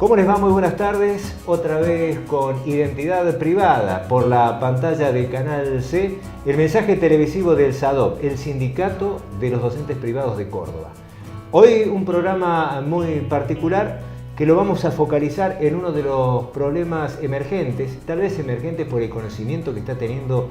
¿Cómo les va? Muy buenas tardes. Otra vez con Identidad Privada por la pantalla de Canal C, el mensaje televisivo del SADOP, el Sindicato de los Docentes Privados de Córdoba. Hoy un programa muy particular que lo vamos a focalizar en uno de los problemas emergentes, tal vez emergentes por el conocimiento que está teniendo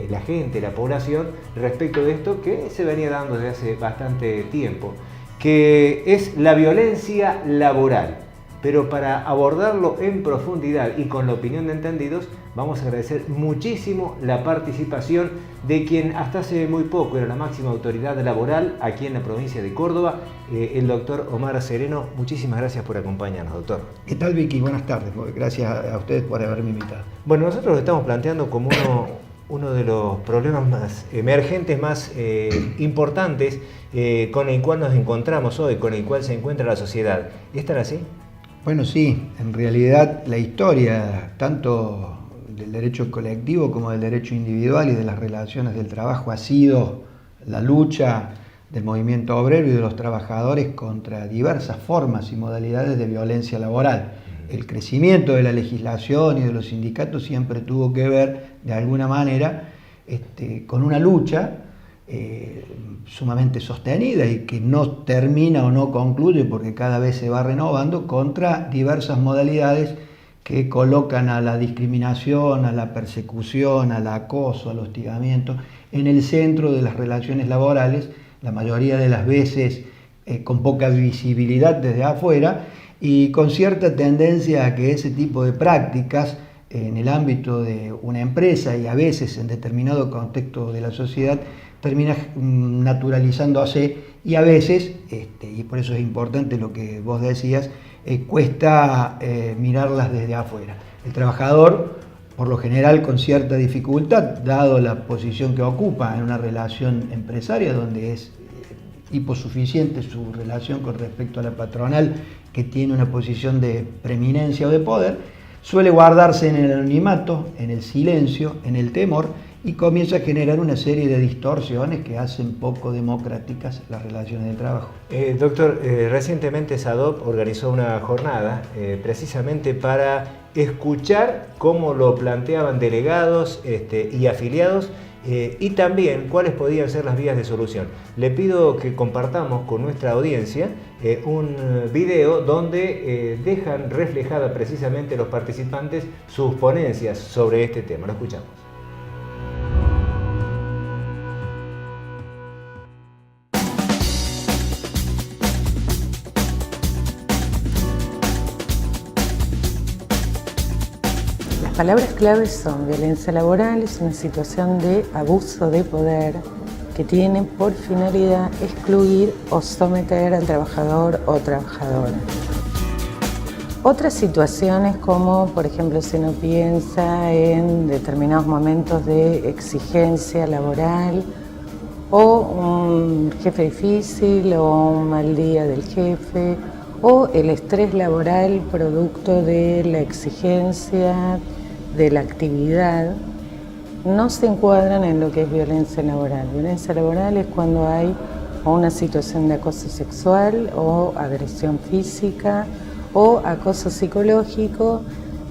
la gente, la población, respecto de esto que se venía dando desde hace bastante tiempo, que es la violencia laboral. Pero para abordarlo en profundidad y con la opinión de entendidos, vamos a agradecer muchísimo la participación de quien hasta hace muy poco era la máxima autoridad laboral aquí en la provincia de Córdoba, el doctor Omar Sereno. Muchísimas gracias por acompañarnos, doctor. ¿Qué tal, Vicky? Buenas tardes. Gracias a ustedes por haberme invitado. Bueno, nosotros lo estamos planteando como uno de los problemas más emergentes, más importantes con el cual nos encontramos hoy, con el cual se encuentra la sociedad. ¿Es tan así? Bueno, sí, en realidad la historia, tanto del derecho colectivo como del derecho individual y de las relaciones del trabajo, ha sido la lucha del movimiento obrero y de los trabajadores contra diversas formas y modalidades de violencia laboral. El crecimiento de la legislación y de los sindicatos siempre tuvo que ver, de alguna manera, con una lucha sumamente sostenida y que no termina o no concluye porque cada vez se va renovando contra diversas modalidades que colocan a la discriminación, a la persecución, al acoso, al hostigamiento en el centro de las relaciones laborales, la mayoría de las veces con poca visibilidad desde afuera y con cierta tendencia a que ese tipo de prácticas en el ámbito de una empresa y a veces en determinado contexto de la sociedad termina naturalizándose y a veces, y por eso es importante lo que vos decías, cuesta mirarlas desde afuera. El trabajador, por lo general con cierta dificultad, dado la posición que ocupa en una relación empresaria donde es hiposuficiente su relación con respecto a la patronal que tiene una posición de preeminencia o de poder, suele guardarse en el anonimato, en el silencio, en el temor y comienza a generar una serie de distorsiones que hacen poco democráticas las relaciones de trabajo. Doctor, recientemente SADOP organizó una jornada precisamente para escuchar cómo lo planteaban delegados y afiliados y también cuáles podían ser las vías de solución. Le pido que compartamos con nuestra audiencia un video donde dejan reflejada precisamente los participantes sus ponencias sobre este tema. Lo escuchamos. Las palabras claves son violencia laboral, es una situación de abuso de poder que tiene por finalidad excluir o someter al trabajador o trabajadora. Otras situaciones como, por ejemplo, si uno piensa en determinados momentos de exigencia laboral o un jefe difícil o un mal día del jefe o el estrés laboral producto de la exigencia de la actividad, no se encuadran en lo que es violencia laboral. Violencia laboral es cuando hay una situación de acoso sexual o agresión física o acoso psicológico,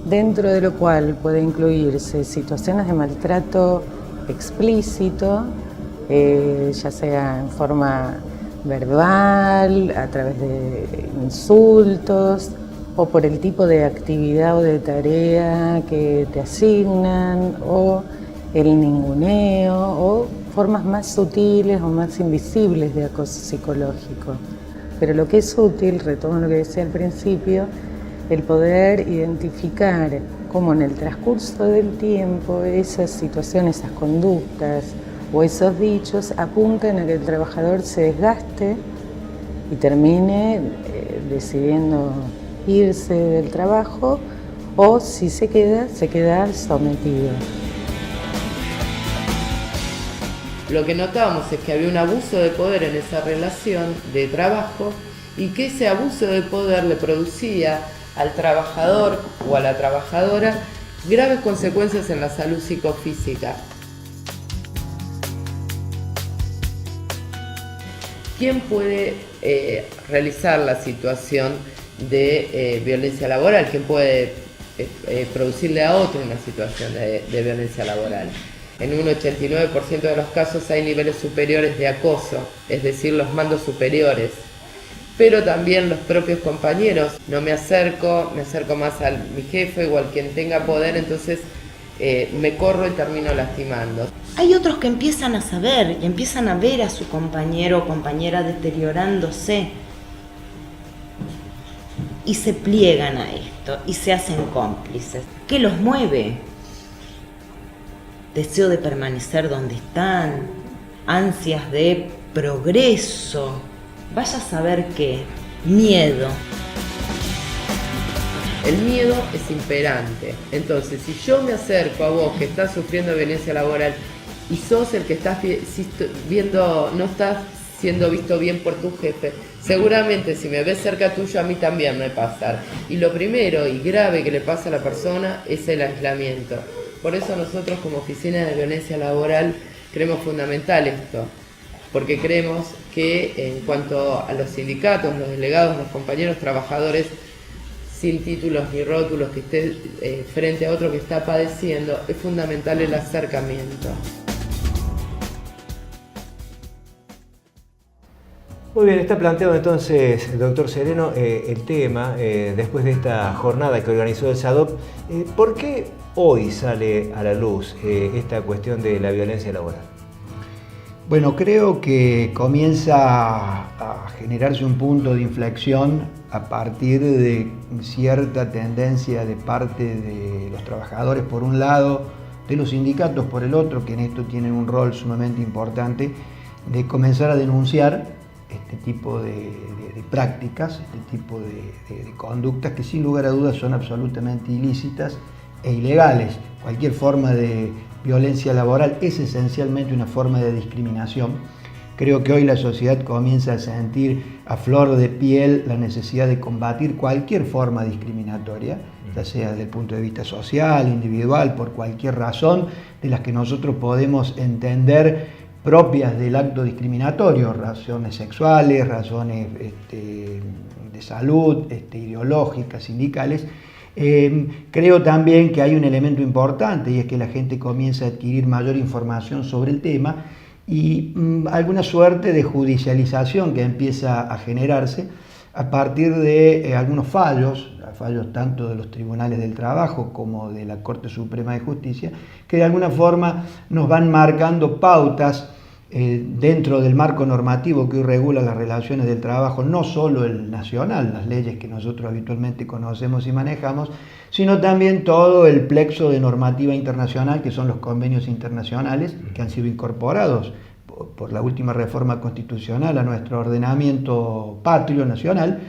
dentro de lo cual puede incluirse situaciones de maltrato explícito, ya sea en forma verbal, a través de insultos, o por el tipo de actividad o de tarea que te asignan, o el ninguneo, o formas más sutiles o más invisibles de acoso psicológico. Pero lo que es útil, retomo lo que decía al principio, el poder identificar cómo en el transcurso del tiempo esas situaciones, esas conductas o esos dichos apuntan a que el trabajador se desgaste y termine decidiendo irse del trabajo, o si se queda sometido. Lo que notábamos es que había un abuso de poder en esa relación de trabajo y que ese abuso de poder le producía al trabajador o a la trabajadora graves consecuencias en la salud psicofísica. ¿Quién puede realizar la situación de violencia laboral, que puede producirle a otro una situación de violencia laboral. En un 89% de los casos hay niveles superiores de acoso, es decir, los mandos superiores. Pero también los propios compañeros, no me acerco más a mi jefe o al quien tenga poder, entonces me corro y termino lastimando. Hay otros que empiezan a saber y empiezan a ver a su compañero o compañera deteriorándose y se pliegan a esto y se hacen cómplices. ¿Qué los mueve? Deseo de permanecer donde están, ansias de progreso, vaya a saber qué, miedo. El miedo es imperante. Entonces, si yo me acerco a vos que estás sufriendo violencia laboral y sos el que estás viendo, no estás siendo visto bien por tu jefe, seguramente si me ves cerca tuyo a mí también me va a pasar. Y lo primero y grave que le pasa a la persona es el aislamiento. Por eso nosotros como Oficina de Violencia Laboral creemos fundamental esto, porque creemos que en cuanto a los sindicatos, los delegados, los compañeros trabajadores, sin títulos ni rótulos, que esté frente a otro que está padeciendo, es fundamental el acercamiento. Muy bien, está planteado entonces, doctor Sereno, el tema, después de esta jornada que organizó el SADOP. ¿Por qué hoy sale a la luz esta cuestión de la violencia laboral? Bueno, creo que comienza a generarse un punto de inflexión a partir de cierta tendencia de parte de los trabajadores por un lado, de los sindicatos por el otro, que en esto tienen un rol sumamente importante, de comenzar a denunciar este tipo de prácticas, este tipo de conductas que sin lugar a dudas son absolutamente ilícitas e ilegales. Cualquier forma de violencia laboral es esencialmente una forma de discriminación. Creo que hoy la sociedad comienza a sentir a flor de piel la necesidad de combatir cualquier forma discriminatoria, ya sea desde el punto de vista social, individual, por cualquier razón de las que nosotros podemos entender propias del acto discriminatorio, razones sexuales, razones de salud, ideológicas, sindicales. Creo también que hay un elemento importante y es que la gente comienza a adquirir mayor información sobre el tema y alguna suerte de judicialización que empieza a generarse a partir de algunos fallos tanto de los tribunales del trabajo como de la Corte Suprema de Justicia, que de alguna forma nos van marcando pautas dentro del marco normativo que hoy regula las relaciones del trabajo, no solo el nacional, las leyes que nosotros habitualmente conocemos y manejamos, sino también todo el plexo de normativa internacional, que son los convenios internacionales que han sido incorporados por la última reforma constitucional a nuestro ordenamiento patrio nacional,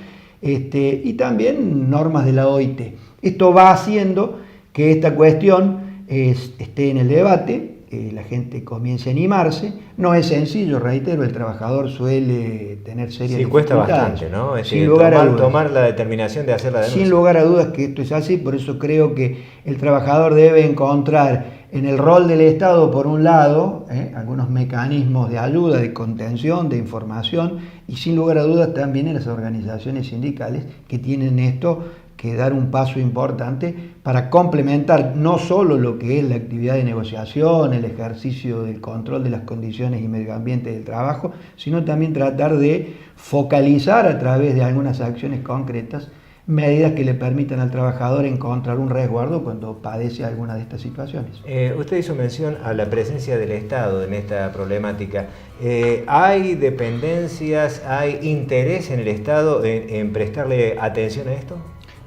y también normas de la OIT. Esto va haciendo que esta cuestión esté en el debate, la gente comience a animarse. No es sencillo, reitero, el trabajador suele tener serias dificultades. Cuesta bastante, ¿no? Es sin lugar a dudas. Tomar la determinación de hacer la denuncia. Sin lugar a dudas que esto es así, por eso creo que el trabajador debe encontrar en el rol del Estado, por un lado, algunos mecanismos de ayuda, de contención, de información, y sin lugar a dudas también en las organizaciones sindicales que tienen esto que dar un paso importante para complementar no solo lo que es la actividad de negociación, el ejercicio del control de las condiciones y medio ambiente del trabajo, sino también tratar de focalizar a través de algunas acciones concretas medidas que le permitan al trabajador encontrar un resguardo cuando padece alguna de estas situaciones. Usted hizo mención a la presencia del Estado en esta problemática. ¿Hay dependencias, hay interés en el Estado en prestarle atención a esto?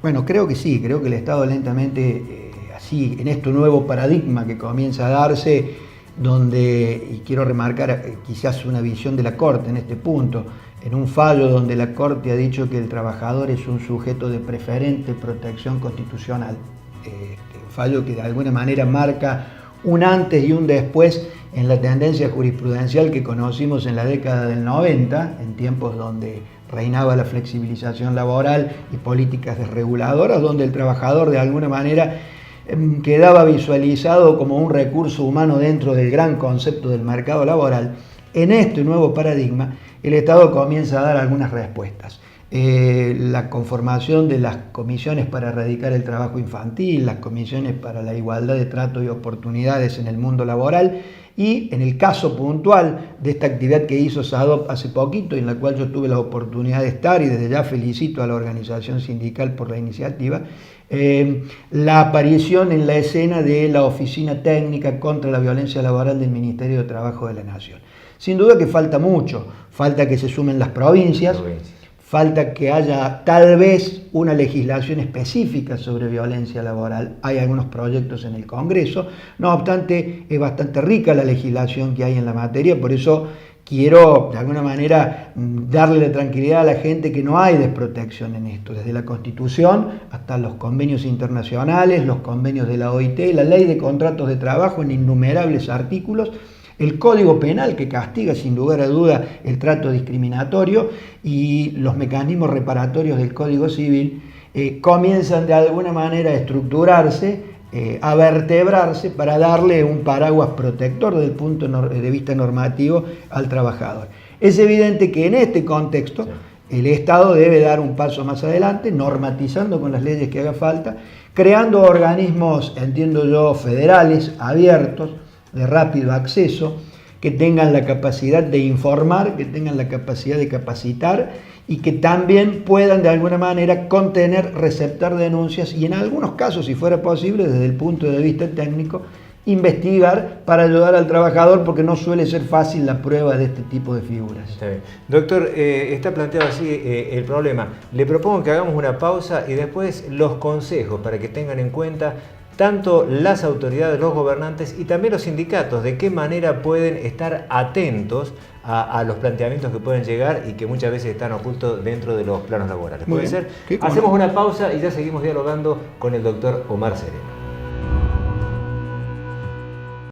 Bueno, creo que sí, creo que el Estado lentamente, así, en este nuevo paradigma que comienza a darse, donde, y quiero remarcar quizás una visión de la Corte en este punto, en un fallo donde la Corte ha dicho que el trabajador es un sujeto de preferente protección constitucional, un fallo que de alguna manera marca un antes y un después en la tendencia jurisprudencial que conocimos en la década del 90, en tiempos donde reinaba la flexibilización laboral y políticas desreguladoras, donde el trabajador de alguna manera quedaba visualizado como un recurso humano dentro del gran concepto del mercado laboral. En este nuevo paradigma, el Estado comienza a dar algunas respuestas. la conformación de las comisiones para erradicar el trabajo infantil, las comisiones para la igualdad de trato y oportunidades en el mundo laboral, y en el caso puntual de esta actividad que hizo SADOP hace poquito, en la cual yo tuve la oportunidad de estar, y desde ya felicito a la organización sindical por la iniciativa, la aparición en la escena de la Oficina Técnica contra la Violencia Laboral del Ministerio de Trabajo de la Nación. Sin duda que falta mucho, falta que se sumen las provincias, falta que haya tal vez una legislación específica sobre violencia laboral. Hay algunos proyectos en el Congreso, no obstante es bastante rica la legislación que hay en la materia, por eso quiero de alguna manera darle la tranquilidad a la gente que no hay desprotección en esto, desde la Constitución hasta los convenios internacionales, los convenios de la OIT, la ley de contratos de trabajo en innumerables artículos, el Código Penal que castiga sin lugar a duda el trato discriminatorio, y los mecanismos reparatorios del Código Civil comienzan de alguna manera a estructurarse, a vertebrarse para darle un paraguas protector desde el punto de vista normativo al trabajador. Es evidente que en este contexto el Estado debe dar un paso más adelante, normatizando con las leyes que haga falta, creando organismos, entiendo yo, federales, abiertos, de rápido acceso, que tengan la capacidad de informar, que tengan la capacidad de capacitar y que también puedan de alguna manera contener, receptar denuncias y en algunos casos, si fuera posible, desde el punto de vista técnico, investigar para ayudar al trabajador, porque no suele ser fácil la prueba de este tipo de figuras. Está bien. Doctor, está planteado así el problema. Le propongo que hagamos una pausa y después los consejos para que tengan en cuenta tanto las autoridades, los gobernantes y también los sindicatos, de qué manera pueden estar atentos a los planteamientos que pueden llegar y que muchas veces están ocultos dentro de los planos laborales. ¿Puede ser? Hacemos una pausa y ya seguimos dialogando con el doctor Omar Sereno.